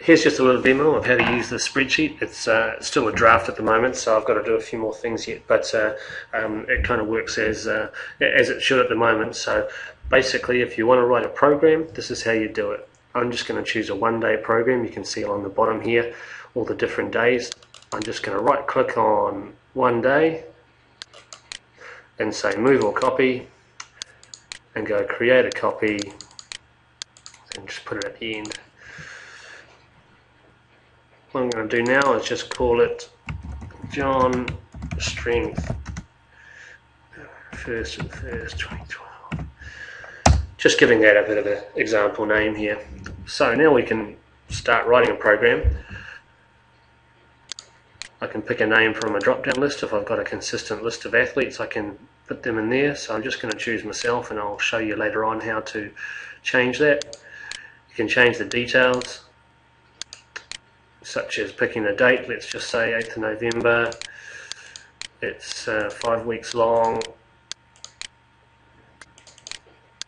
here's just a little demo of how to use the spreadsheet. It's still a draft at the moment, so I've got to do a few more things yet, but it kind of works as it should at the moment. So basically, if you want to write a program, this is how you do it. I'm just going to choose a one-day program. You can see along the bottom here all the different days. I'm just going to right-click on one day and say move or copy, and go create a copy and just put it at the end. What I'm going to do now is just call it John Strength 1st of the 1st 2012. Just giving that a bit of an example name here. So now we can start writing a program. I can pick a name from a drop-down list. If I've got a consistent list of athletes, I can put them in there. So I'm just going to choose myself, and I'll show you later on how to change that. You can change the details, such as picking a date. Let's just say 8th of November. It's 5 weeks long,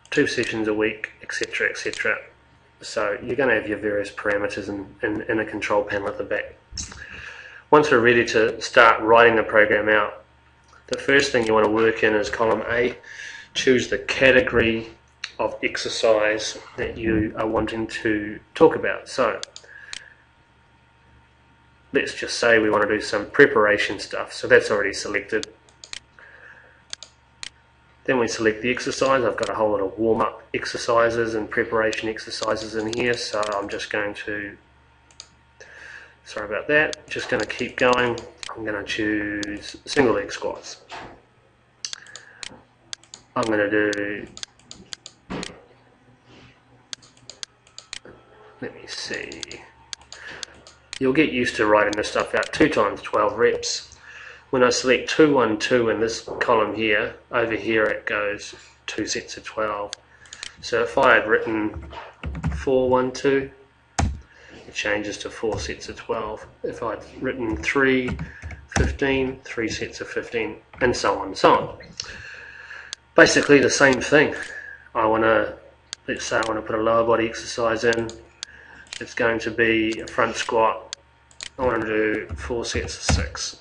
2 sessions a week, etc., etc. So you're going to have your various parameters in a control panel at the back. Once we're ready to start writing the program out, the first thing you want to work in is column A. Choose the category of exercise that you are wanting to talk about. So let's just say we want to do some preparation stuff. So that's already selected. Then we select the exercise. I've got a whole lot of warm-up exercises and preparation exercises in here, so I'm just going to, sorry about that, just going to keep going. I'm going to choose single leg squats. I'm going to do, let me see, you'll get used to writing this stuff out, 2 times 12 reps. When I select 2, 1, 2 in this column here, over here it goes 2 sets of 12. So if I had written 4, 1, 2, it changes to 4 sets of 12. If I'd written 3, 15, 3 sets of 15, and so on and so on. Basically the same thing. Let's say I want to put a lower body exercise in. It's going to be a front squat. I want to do 4 sets of 6.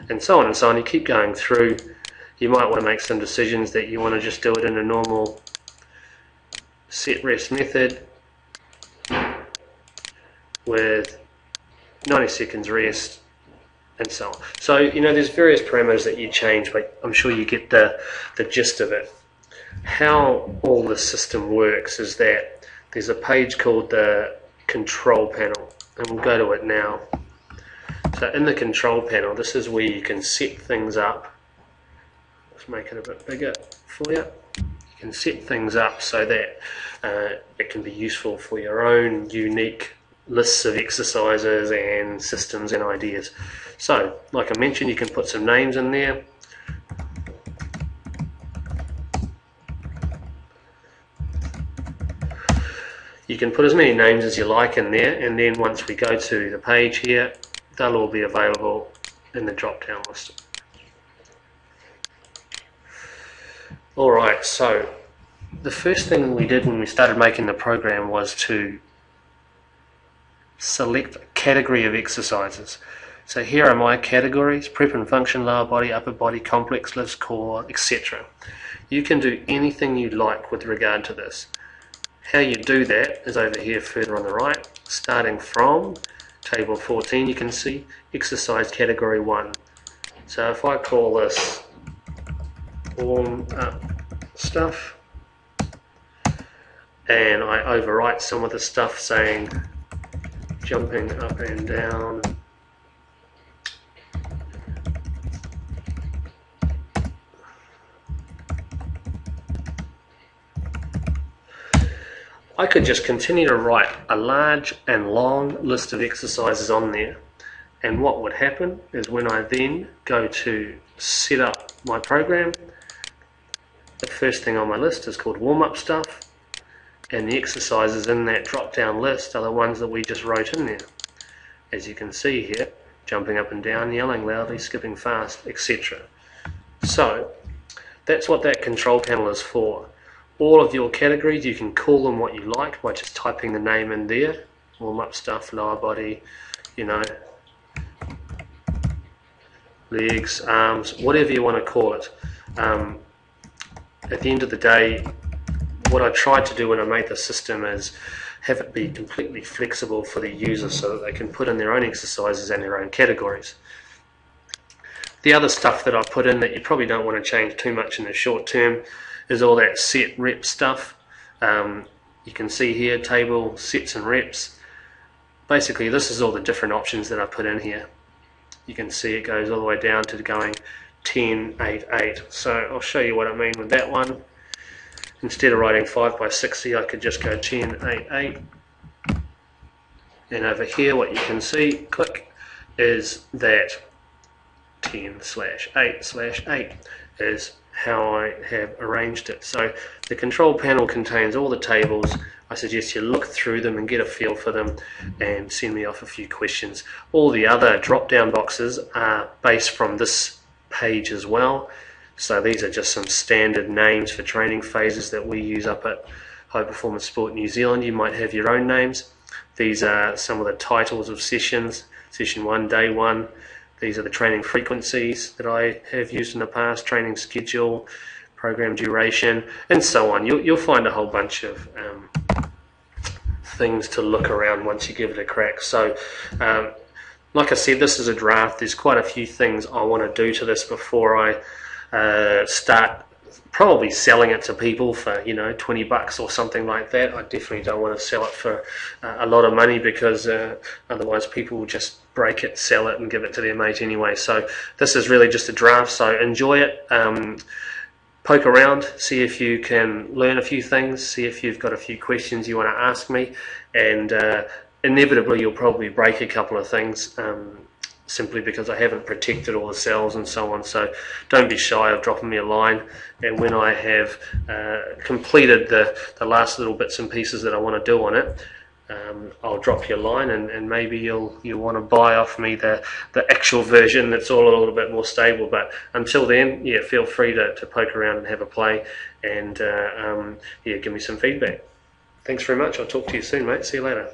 And so on and so on. You keep going through. You might want to make some decisions that you want to just do it in a normal set rest method with 90 seconds rest and so on. So, you know, there's various parameters that you change, but I'm sure you get the gist of it. How all the system works is that there's a page called the control panel, and we'll go to it now. So in the control panel, this is where you can set things up. Let's make it a bit bigger for you. You can set things up so that it can be useful for your own unique lists of exercises and systems and ideas. So, like I mentioned, you can put some names in there. You can put as many names as you like in there, and then once we go to the page here, they'll all be available in the drop-down list. Alright, so the first thing we did when we started making the program was to select a category of exercises. So here are my categories: prep and function, lower body, upper body, complex lifts, core, etc. You can do anything you like with regard to this. How you do that is over here further on the right, starting from table 14. You can see exercise category 1. So if I call this warm up stuff, and I overwrite some of the stuff saying jumping up and down, I could just continue to write a large and long list of exercises on there, and what would happen is when I then go to set up my program, the first thing on my list is called warm-up stuff, and the exercises in that drop-down list are the ones that we just wrote in there. As you can see here, jumping up and down, yelling loudly, skipping fast, etc. So that's what that control panel is for. All of your categories, you can call them what you like by just typing the name in there, warm-up stuff, lower body, you know, legs, arms, whatever you want to call it. At the end of the day, what I tried to do when I made the system is have it be completely flexible for the user so that they can put in their own exercises and their own categories. The other stuff that I put in that you probably don't want to change too much in the short term is all that set rep stuff. You can see here, table, sets and reps. Basically, this is all the different options that I put in here. You can see it goes all the way down to going 10, 8, 8. So I'll show you what I mean with that one. Instead of writing 5 by 60, I could just go 10, 8, 8. And over here, what you can see, click, is that 10/8/8 is how I have arranged it. So the control panel contains all the tables. I suggest you look through them and get a feel for them and send me off a few questions. All the other drop-down boxes are based from this page as well. So these are just some standard names for training phases that we use up at High Performance Sport New Zealand. You might have your own names. These are some of the titles of sessions. Session 1, day 1. These are the training frequencies that I have used in the past, training schedule, program duration, and so on. You'll find a whole bunch of things to look around once you give it a crack. So, like I said, this is a draft. There's quite a few things I want to do to this before I start probably selling it to people for, you know, $20 or something like that. I definitely don't want to sell it for a lot of money, because otherwise people will just break it, sell it and give it to their mate anyway. So this is really just a draft, so enjoy it. Poke around, see if you can learn a few things, see if you've got a few questions you want to ask me, and inevitably you'll probably break a couple of things simply because I haven't protected all the cells and so on. So don't be shy of dropping me a line, and when I have completed the last little bits and pieces that I want to do on it, I'll drop you a line, and maybe you'll want to buy off me the actual version that's all a little bit more stable. But until then, yeah, feel free to poke around and have a play, and yeah, give me some feedback. Thanks very much. I'll talk to you soon, mate. See you later.